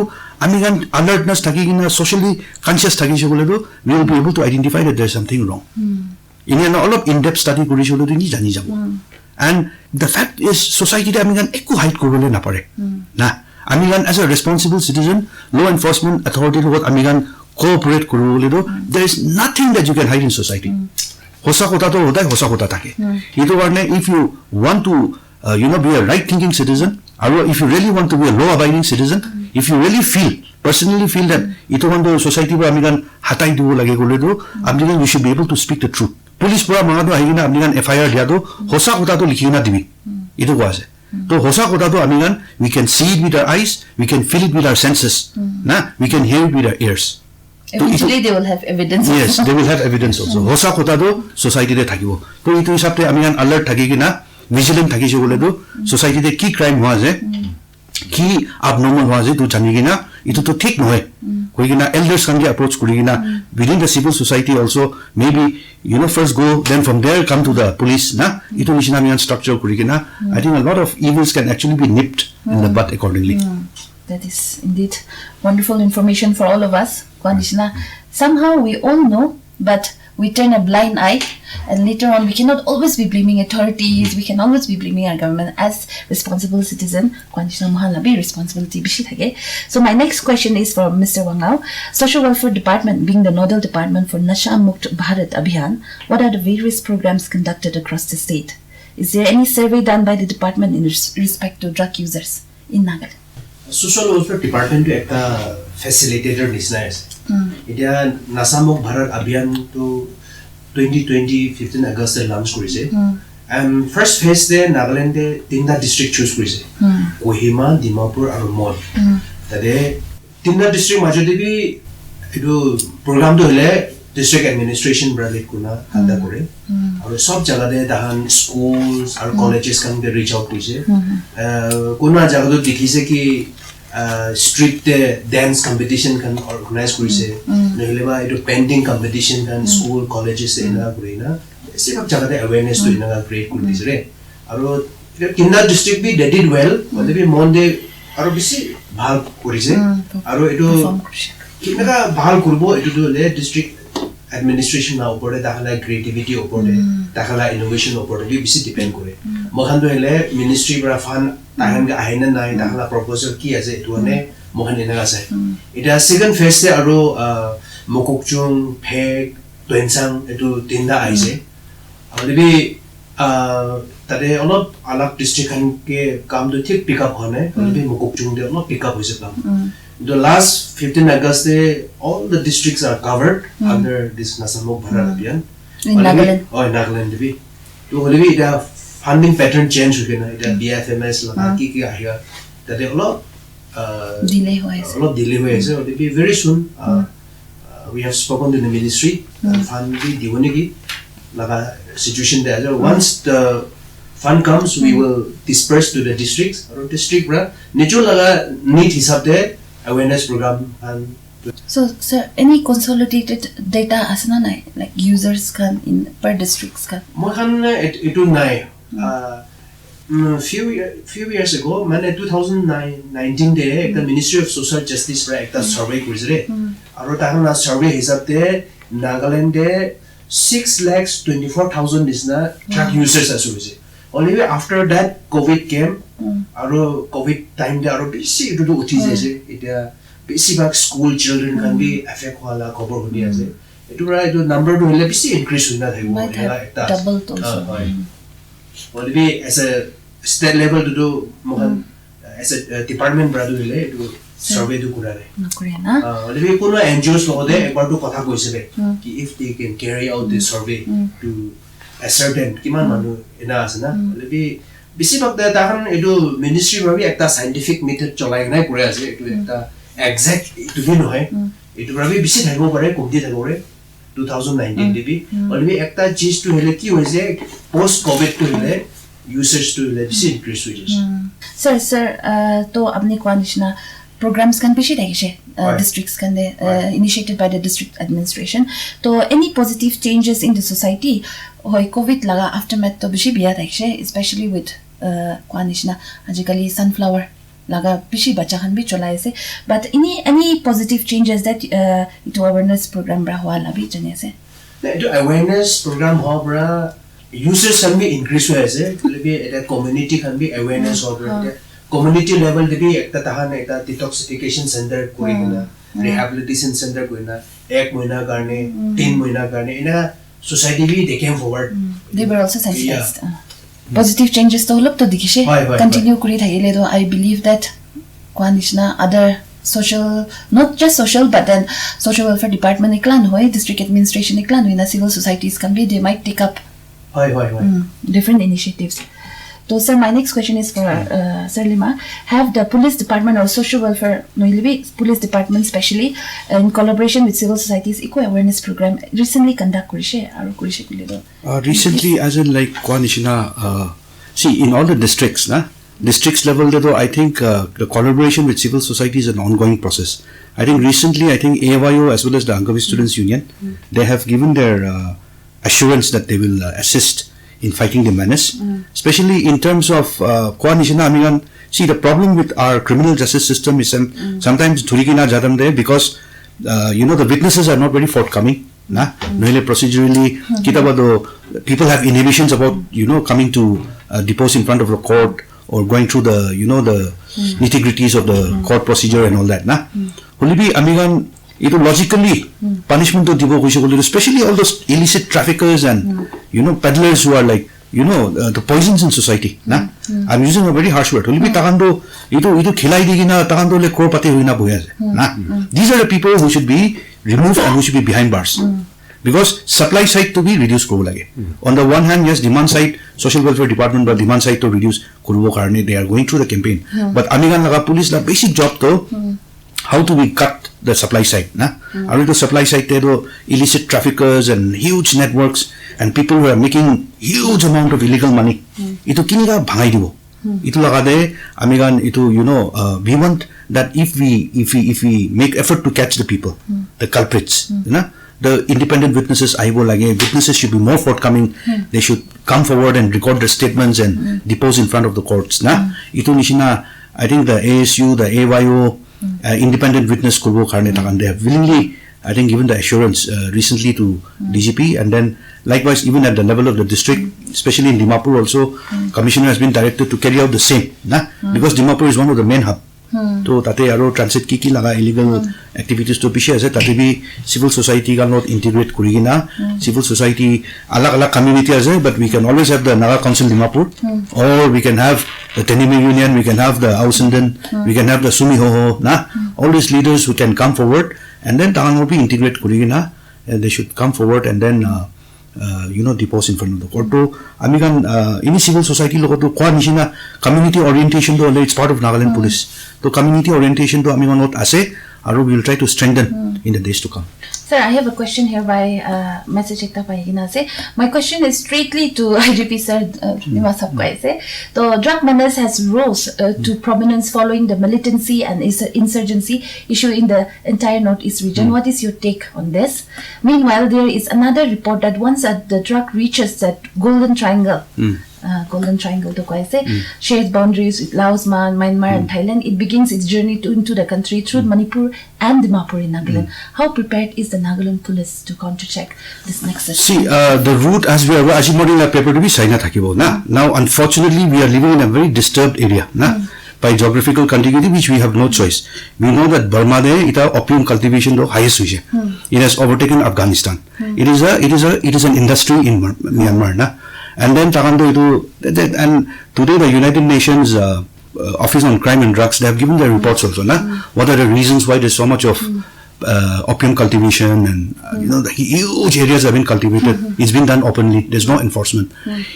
B: amigan alertness thakigina socially conscious thakise bole do we will be able to identify that there is something wrong in all of in depth study korise bole ni jani jabo and the fact is society te amigan ekku hide korole na pare na amigan as a responsible citizen law enforcement authority logot amigan cooperate korole do there is nothing that you can hide in society hosa kota to hodai hosa kota thake etu karone if you want to you know be a right thinking citizen or if you really want to be a law abiding citizen if you really personally feel that etu hondo society ba amigan hatai dibo lage gole do amigan we should be able to speak the truth police pura mangado ahina amigan FIR dia do hosa kota to likhina dibi etu ko ase to hosa kota to amigan we can see it with our eyes we can feel it with our senses na we can hear it with our ears
A: eventually they will have evidence
B: yes they will have evidence also hosa kota do society de thakibo to itu hisabte amigan alert thakigina vigilant thakise bole do society de ki crime hoa je ki abnormal hoa je to janigina itu to thik noy koigina elders kan ge approach kurigina within the civil society also maybe you know first go then from there come to the police na itu nishina amigan structure kurigina I think a lot of evils can actually be nipped in the bud accordingly
A: that is indeed wonderful information for all of us Kwanishna somehow we all know but we turn a blind eye and later on we cannot always be blaming authorities we can always be blaming our government as responsible citizen Kwanishna mahala be responsibility bishi thake so my next question is for Mr. Wango social welfare department being the nodal department for Nasha Mukt Bharat Abhiyan what are the various programs conducted across the state is there any survey done by the department in respect to drug users in Nagaland
D: social welfare department to ekta facilitator nisna ase etia Nasha Mukt Bharat Abhiyan to 2020 15 August e launch korise and first phase de Nagaland de tinta district choose korise Kohima Dimapur aru Mon tade tinta district majode bi etu program to hole district administration bralek kuna handa kore aru sob jaga de dahan schools aru colleges kan de reach out korise kuna jaga to dikhise ki street dance competition can organize korise nohile ba etu painting competition can school colleges ena kurina sebab jaga de awareness to ena create kuri disre aru kinda district bi they did well but be monde aru bisi bhal korise aru etu kinda bhal kurbo etu to le district administration na upore dakhala creativity upore dakhala innovation upore bi bisi depend kore mohan to hele ministry bra fund tahan ga ahina nai dakhala proposal ki ase etu ne mohan ena ase eta second phase te aru mokokchung phek toensang etu tinda aise aru bi tade olop alak district kan ke kam to thik pick up hone bi mokokchung de olop pick up hoise kam the last 15 August all the districts are covered under this Nasha Mukt Bharat Abhiyan
A: in Nagaland
D: in Nagaland bi to hole bi the funding pattern change hoge na eta BFMS la ki ahiga tade olop
A: delay hoise
D: hole bi very soon we have spoken to the ministry fund bi diwone ki laga situation there once the fund comes we will disperse to the districts or district bra nicho laga need hisab de awareness program and
A: so sir any consolidated data asna nai like users can in per districts can
D: mohan etu nai few years ago mane 2019 de the Ministry of Social Justice ra ekta survey korisre aru tahana survey hisab de Nagaland de 6,24,000 isna drug users asuse only after that COVID came aru COVID time de aru bisi etu uthi jaise eta bisi bag school children can be affect wala khobor hodi ase etu ra etu number to hole bisi increase hoina thaibo eta
A: double to
D: only as a state level to do mohan as a department brado hole etu survey to kurare
A: nakurena
D: only kono NGOs logode ekbar to kotha koisebe ki if they can carry out this survey to ascertain kiman manu ina asana lebi bisi bakta tahan edu ministry babi ekta scientific method cholai nai kore ase edu ekta exact edu bi nohai edu babi bisi thaibo pare komti thaibo re 2019 debi lebi ekta cheese to hele ki hoise post covid to hele usage to hele bisi increase hoise
A: sir to apni kwanishna programs can be districts can initiated by the district administration. So any positive changes in the society, hoi COVID laga aftermath to bishi biya especially with kwanishna ajikali sunflower laga bishi bacha khan bi cholai ase. But any positive changes that to awareness program bra hwa la bi jane ase.
D: To awareness program ho bra users can be increase hoye ase. Lebi eta community can be awareness ho bra community level de bhi ekta tahan ekta detoxification center korina rehabilitation center korina ek mohina karne 3 mohina karne ina society bhi they came forward
A: they were also sensitized positive changes to lok to dikhishe continue kuri thayile do I believe that kwanishna other social not just social but then social welfare department iklan hoy district administration iklan hoy na civil societies can be they might take up different initiatives. So, sir, my next question is for Sir Lima. Have the police department or social welfare, police department especially, in collaboration with civil societies, eco awareness program recently conduct
B: recently, as in like Kwanishina, see in all the districts, districts level, though I think the collaboration with civil society is an ongoing process. I think recently, AYO as well as the Angami Students Union, they have given their assurance that they will assist in fighting the menace, especially in terms of Kwanishina Amigan. See, the problem with our criminal justice system is sometimes Turikina Jadam there because the witnesses are not very forthcoming. Procedurally, people have inhibitions about coming to depose in front of the court or going through the the nitty-gritties of the court procedure and all that. Holibi Amigan. It logically punishment to dibo especially all those illicit traffickers and peddlers who are like the poisons in society. I'm using a very harsh word. These are the people who should be removed and who should be behind bars. Because supply side to be reduced on the one hand, yes, demand side, social welfare department but demand side to reduce they are going through the campaign. But Amigan laga police la basic job to how do we cut the supply side? Are the supply side there illicit traffickers and huge networks and people who are making huge amount of illegal money. Ito kiniga bhangai dibo. Ito lagade Amigan ito we want that if we make effort to catch the people, the culprits, the independent witnesses witnesses should be more forthcoming. They should come forward and record their statements and depose in front of the courts. Ito nishina I think the ASU, the AYO independent witness kurbo karne takan they have willingly given the assurance recently to DGP and then likewise even at the level of the district, especially in Dimapur also, commissioner has been directed to carry out the same because Dimapur is one of the main hub. So tate aro transit ki laga illegal activities to piche ase tate bi civil society can not integrate kurigina civil society alag community ase but we can always have the Naga Council Dimapur or we can have the Tenime Union, we can have the Ausinden, we can have the Sumihoho, all these leaders who can come forward and then Tangan will be integrate kurigina and they should come forward and then depose in front of the court. So, Amigan, any civil society logo to Kwanishina community orientation to it's part of Nagaland Police. So, community orientation to Amigan not ase, we will try to strengthen in the days to come.
A: Sir, I have a question here by message ekta paigina se. My question is straightly to IGP Sir Limasunep. The drug menace has rose to prominence following the militancy and insurgency issue in the entire northeast region. What is your take on this? Meanwhile, there is another report that once the drug reaches that golden triangle to shares boundaries with Laos, Myanmar and Thailand, it begins its journey into the country through Manipur and Dimapur in Nagaland. How prepared is the Nagaland police to countercheck this nexus?
B: See, the route as we are Ajimoding paper to be Saina Thakibo. Now, unfortunately, we are living in a very disturbed area. By geographical contiguity, which we have no choice. We know that Burma ita opium cultivation do highest vision. It has overtaken Afghanistan. It is an industry in Myanmar. And then and today the United Nations Office on Crime and Drugs, they have given their reports also. What are the reasons why there's so much of opium cultivation and the huge areas have been cultivated. It's been done openly. There's no enforcement.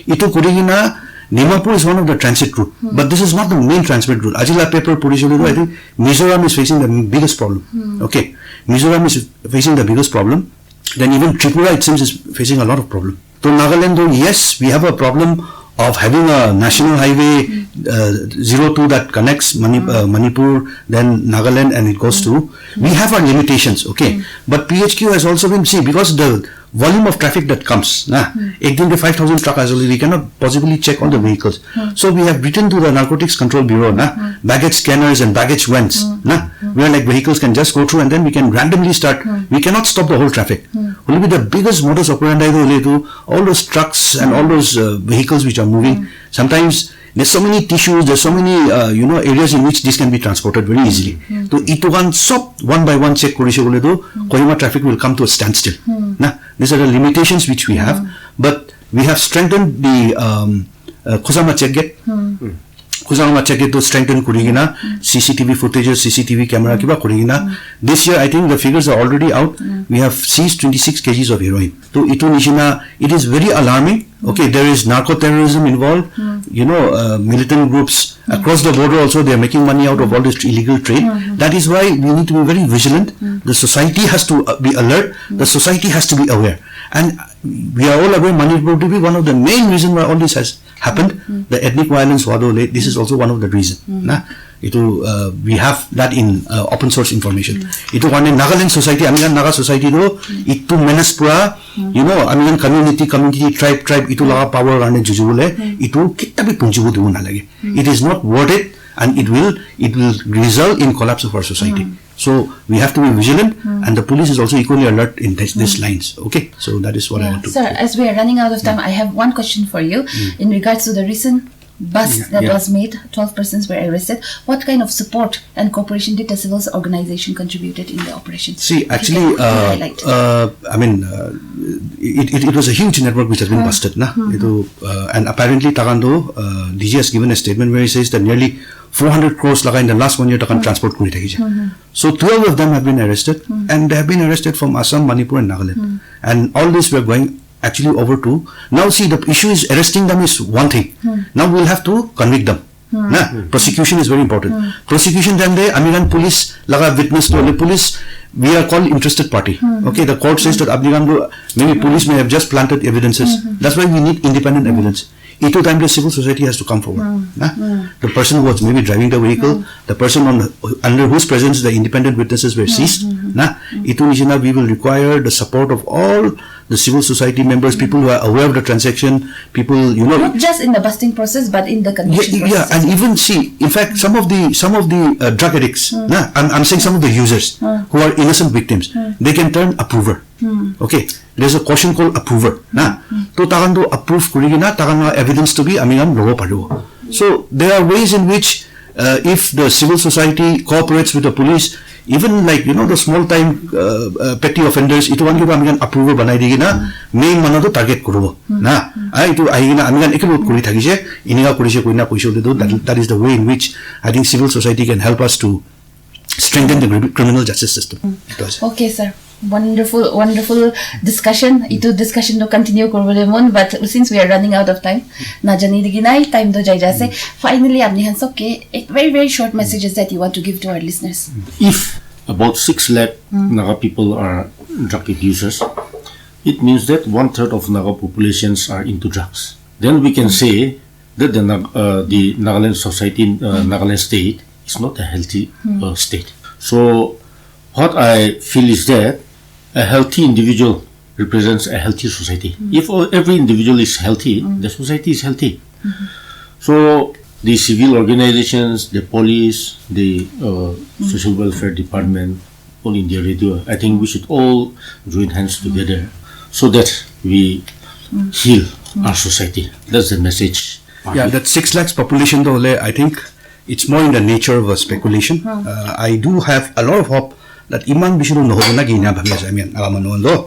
B: Ito kurigina Nimapur is one of the transit route, but this is not the main transit route. Ajila paper Purishulu, I think Mizoram is facing the biggest problem. Okay, Mizoram is facing the biggest problem. Then even Tripura, it seems, is facing a lot of problem. So Nagaland, though, yes, we have a problem of having a national highway 02 that connects Manipur, then Nagaland, and it goes to. We have our limitations, okay. But PHQ has also been, because the volume of traffic that comes, ek din ke 5,000 truck as well, we cannot possibly check all the vehicles. So we have written to the Narcotics Control Bureau, baggage scanners and baggage vents, where like vehicles can just go through and then we can randomly start. We cannot stop the whole traffic. Only with the biggest modus operandi to all those trucks and all those vehicles which are moving. Sometimes there's so many tissues, there's so many areas in which this can be transported very easily. So ito kan sop one by one check korishe bole to Kohima traffic will come to a standstill. These are the limitations which we have, but we have strengthened the Kozama check gate. Kozama check gate to strengthen kurigina CCTV footages, CCTV camera kiba kurigina. This year I think the figures are already out. We have seized 26 kgs of heroin. So ito nishina, it is very alarming. Okay, there is narco-terrorism involved, militant groups across the border also, they are making money out of all this illegal trade. That is why we need to be very vigilant. The society has to be alert. The society has to be aware. And we are all aware Manipur to be one of the main reasons why all this has happened. The ethnic violence, this is also one of the reasons. We have that in open source information. Ito one Nagaland society, Amigan Naga society do, ito Menace pura, Amigan community, tribe, ito laga power rane jujule, ito kita bi punjubu do na lage. It is not worth it, and it will result in collapse of our society. So we have to be vigilant, and the police is also equally alert in these lines. Okay, so that is what I want to.
A: Sir, as we are running out of time, I have one question for you in regards to the recent bust that was made. 12 persons were arrested. What kind of support and cooperation did the civil organization contributed in the operation?
B: See, actually, it was a huge network which has been busted, and apparently Tagando DG has given a statement where he says that nearly 400 crores in the last 1 year takan transport kuri thakije. So 12 of them have been arrested, and they have been arrested from Assam, Manipur, and Nagaland. And all this we are going actually over to. Now see, the issue is arresting them is one thing. Now we'll have to convict them. Prosecution is very important. Prosecution then they Amigan police laga witness to the police. We are called interested party. Okay, the court says that maybe police may have just planted evidences. That's why we need independent evidence. Ito time the civil society has to come forward. The person who was maybe driving the vehicle, the person under whose presence the independent witnesses were seized. Ito nishina, we will require the support of all the civil society members, people who are aware of the transaction, people
A: not just in the busting process, but in the conviction process.
B: Yeah, and even see, in fact, some of the drug addicts. I'm saying some of the users who are innocent victims, they can turn approver. Okay, there's a caution called approver. To takando approve kurigina, takanga evidence to be amingam logo pariwo. So there are ways in which if the civil society cooperates with the police, even like the small time petty offenders, ito one kita amigan approval banai digina, main mana to target kurubo. Ito ahigina amigan ikilot kuri thagise, iniga kurise kuina kuisho do. That is the way in which I think civil society can help us to strengthen the criminal justice system.
A: Okay, sir. Wonderful discussion. Ito discussion to continue korbole mon, but since we are running out of time, na jani diginai time do jai jase. Finally, apni hanso ke very short messages that you want to give to our listeners.
C: If about 6 lakh Naga people are drug users, it means that 1/3 of Naga populations are into drugs. Then we can say that the Nagaland society, Nagaland state is not a healthy state. So what I feel is that a healthy individual represents a healthy society. If every individual is healthy, the society is healthy. So the civil organizations, the police, the social welfare department, all India Radio, I think we should all join hands together so that we heal our society. That's the message.
B: Yeah, that 6 lakhs population though, I think it's more in the nature of a speculation. I do have a lot of hope that iman bishuru no hobo na gina bhami jamian agamano do.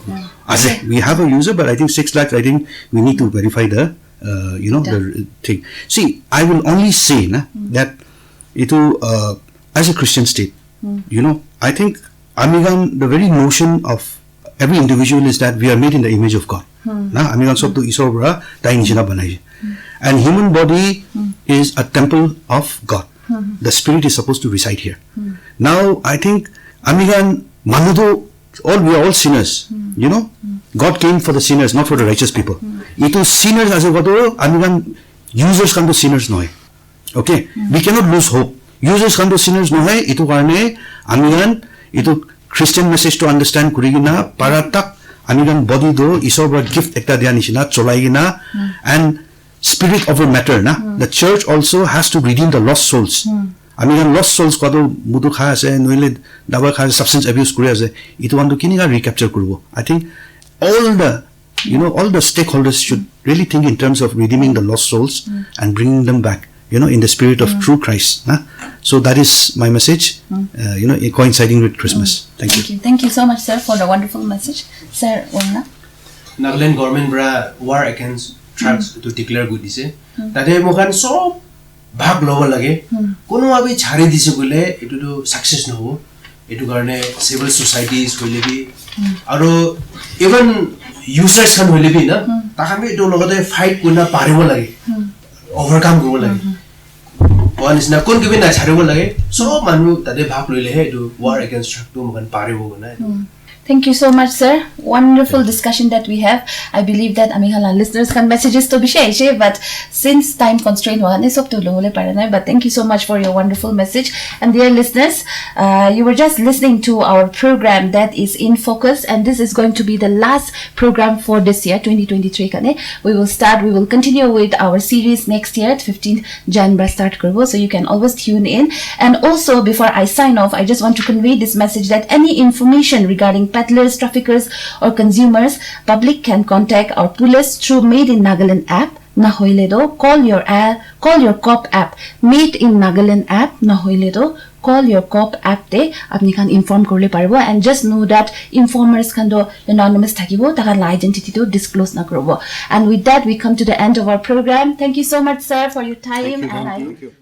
B: We have a user, but I think 6 lakhs. I think we need to verify the the thing. See, I will only say that as a Christian state, I think Amigan, the very notion of every individual is that we are made in the image of God. Na Amigan sob to isor bra tai nishina banai. And human body is a temple of God. The spirit is supposed to reside here. Now I think Amigan manudo we are all sinners. You know, God came for the sinners, not for the righteous people. Itu sinners as a godo Amigan users come to sinners noy. Okay, we cannot lose hope. Users come to sinners noy. Itu karne Amigan itu Christian message to understand kurigina paratak Amigan body do isor bra gift ekta dia nishina cholaigina and spirit over matter na. The church also has to redeem the lost souls. Amigan lost souls kwado mudu kha ase noile dawa kha substance abuse kuri ase itu andu kiniga recapture kurbo. I think all the stakeholders should really think in terms of redeeming the lost souls and bringing them back, in the spirit of true Christ. So that is my message, coinciding with Christmas. Thank you.
A: Thank you so much, sir, for the wonderful message. Sir, Wanga?
D: Nagaland government bra war against drugs to declare good dise. Tade mokan sob bhag lobo lage. Kono abi chhari dise bole etu to success no ho. Etu karne civil societies hoile bi aro even users kan hoile bi na takhan bi etu logate fight kuna paribo lage. Overcome go lage. One is na kun given na chharibo lage. So manu tade bhag loile he etu war against drug to mokan paribo na.
A: Thank you so much, sir. Wonderful discussion that we have. I believe that Amihala listeners can messages to be shared, but since time constraint, but thank you so much for your wonderful message. And dear listeners, you were just listening to our program that is in focus, and this is going to be the last program for this year, 2023. We will continue with our series next year at 15th January start kurbo, so you can always tune in. And also, before I sign off, I just want to convey this message that any information regarding peddlers, traffickers, or consumers, public can contact our police through Made in Nagaland app. Nahoiledo, call your cop app. Made in Nagaland app. Nahoiledo, call your cop app. Te apni kan inform korle parbo, and just know that informers kan do anonymous thakibo, takan identity to disclose na korbo. And with that, we come to the end of our program. Thank you so much, sir, for your time.
B: Thank you.